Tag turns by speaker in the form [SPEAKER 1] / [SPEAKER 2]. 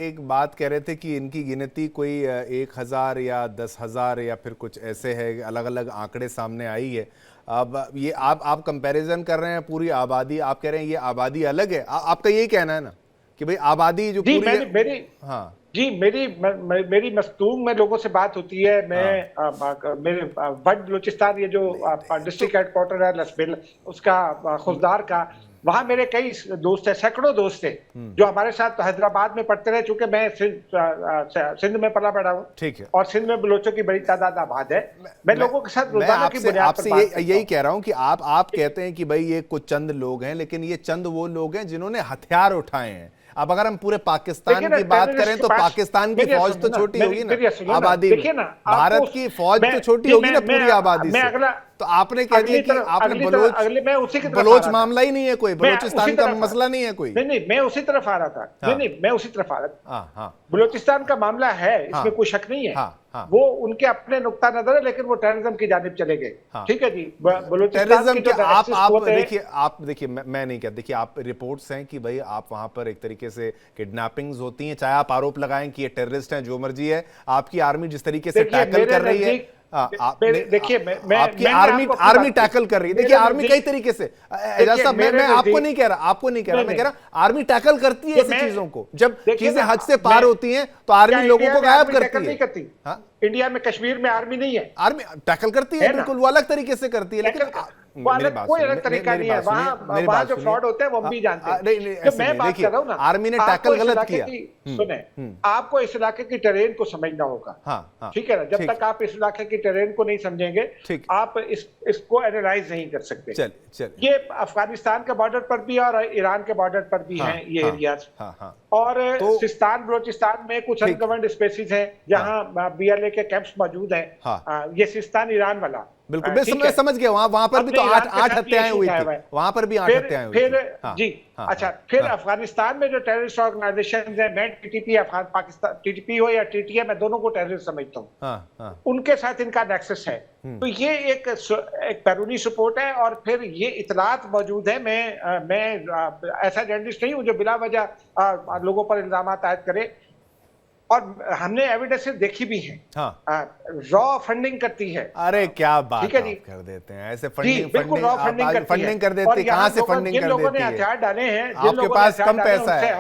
[SPEAKER 1] एक बात कह रहे थे कि इनकी गिनती कोई 1,000 या 10,000 या फिर कुछ ऐसे है, अलग अलग आंकड़े सामने आई है। अब ये आप कंपैरिजन कर रहे हैं पूरी आबादी, आप कह रहे हैं ये आबादी अलग है। आपका यही कहना है ना कि भाई आबादी जो
[SPEAKER 2] जी
[SPEAKER 1] पूरी
[SPEAKER 2] मेरी
[SPEAKER 1] हाँ
[SPEAKER 2] जी मेरी मस्तूंग में लोगों से बात होती है। मेरे वड बलूचिस्तान, ये जो
[SPEAKER 1] तो
[SPEAKER 2] डिस्ट्रिक्ट हेडक्वार्टर है लसबिल उसका, खुजदार का, वहां मेरे कई दोस्त हैं, सैकड़ों दोस्त हैं जो हमारे साथ हैदराबाद में पढ़ते रहे। चूंकि मैं सिंध में पला बड़ा हूँ
[SPEAKER 1] ठीक है,
[SPEAKER 2] और सिंध में बलोचों की बड़ी तादाद आबाद है। मैं लोगों के साथ
[SPEAKER 1] मैं
[SPEAKER 2] रोजाना की बुनियाद पर बात
[SPEAKER 1] यही कह रहा हूं कि आप कहते हैं कि भाई ये कुछ चंद लोग हैं, लेकिन ये चंद वो लोग हैं जिन्होंने हथियार उठाए हैं। अब अगर हम पूरे पाकिस्तान की बात करें तो पाकिस्तान की फौज तो छोटी होगी ना आबादी में, भारत की फौज तो छोटी होगी ना पूरी आबादी से। तो आपने कह दिया कि आपने बलोच मामला ही नहीं है, कोई बलोचिस्तान का मसला नहीं है कोई।
[SPEAKER 2] नहीं, मैं उसी तरफ आ रहा था। नहीं, मैं उसी तरफ आ रहा था। बलूचिस्तान का मामला है, इसमें कोई शक नहीं है। वो उनके अपने नुक्ता नजर है, लेकिन वो टेररिज्म की जानिब चले गए। ठीक है जी,
[SPEAKER 1] बलूचिस्तान की आप देखिए मैं नहीं कहता, देखिए आप रिपोर्ट्स हैं कि भाई आप वहां पर एक तरीके से किडनैपिंग्स होती हैं, चाहे आप आरोप लगाएं कि ये टेररिस्ट हैं, जो मर्जी है। आपकी आर्मी जिस तरीके से टैकल कर रही है,
[SPEAKER 2] देखिए
[SPEAKER 1] आपकी आर्मी टैकल कर रही है। देखिए आर्मी कई तरीके से, मैं आपको नहीं कह रहा, मैं कह रहा आर्मी टैकल करती है ऐसी चीजों को। जब चीजें हद से पार होती हैं तो आर्मी लोगों को गायब करती है।
[SPEAKER 2] इंडिया में, कश्मीर में आर्मी नहीं है।
[SPEAKER 1] आर्मी टैकल करती है, बिल्कुल वो अलग तरीके से करती है, लेकिन
[SPEAKER 2] कोई अलग तरीका नहीं है। वहां जो फ्रॉड होते हैं वो हम भी जानते हैं। जो मैं बात कर रहा हूँ ना,
[SPEAKER 1] आर्मी ने टैकल गलत किया।
[SPEAKER 2] सुने, आपको इस इलाके की टेरेन को समझना होगा। ठीक है ना, जब तक आप इस इलाके की टेरेन को नहीं समझेंगे, आप इसको एनालाइज नहीं कर सकते। ये अफगानिस्तान के बॉर्डर पर भी और ईरान के बॉर्डर पर भी हैं ये एरियाज। और सिस्तान बलोचिस्तान में कुछ अनगवर्नड स्पेसीज हैं जहां बीएलए के कैंप्स मौजूद हैं। ये सिस्तान ईरान वाला,
[SPEAKER 1] बिल्कुल मैं समझ गया। वहां पर भी तो आठ हत्याएं हुई थी, वहां पर भी 8 हत्याएं हुई थी।
[SPEAKER 2] जी अच्छा, फिर अफगानिस्तान में जो टेररिस्ट ऑर्गेनाइजेशन है, मैं टीटीपी पाकिस्तान, टीटीपी हो या टीटीए, मैं दोनों को टेररिस्ट समझता हूँ। उनके साथ इनका नेक्सस है। तो ये एक बैरूनी सपोर्ट है। और फिर ये इतलात मौजूद है। मैं ऐसा जर्नलिस्ट नहीं हूँ जो बिला वजह लोगों पर इल्जाम आयद करे। और हमने एविडेंसेस देखी भी है। रॉ फंडिंग करती है।
[SPEAKER 1] अरे क्या बात
[SPEAKER 2] ठीक है जी,
[SPEAKER 1] कर देते हैं ऐसे
[SPEAKER 2] फंडिंग कर देती है।
[SPEAKER 1] कहाँ से फंडिंग कर देती है?
[SPEAKER 2] जिन लोगों ने हथियार डाले हैं,
[SPEAKER 1] आपके पास कम पैसा है।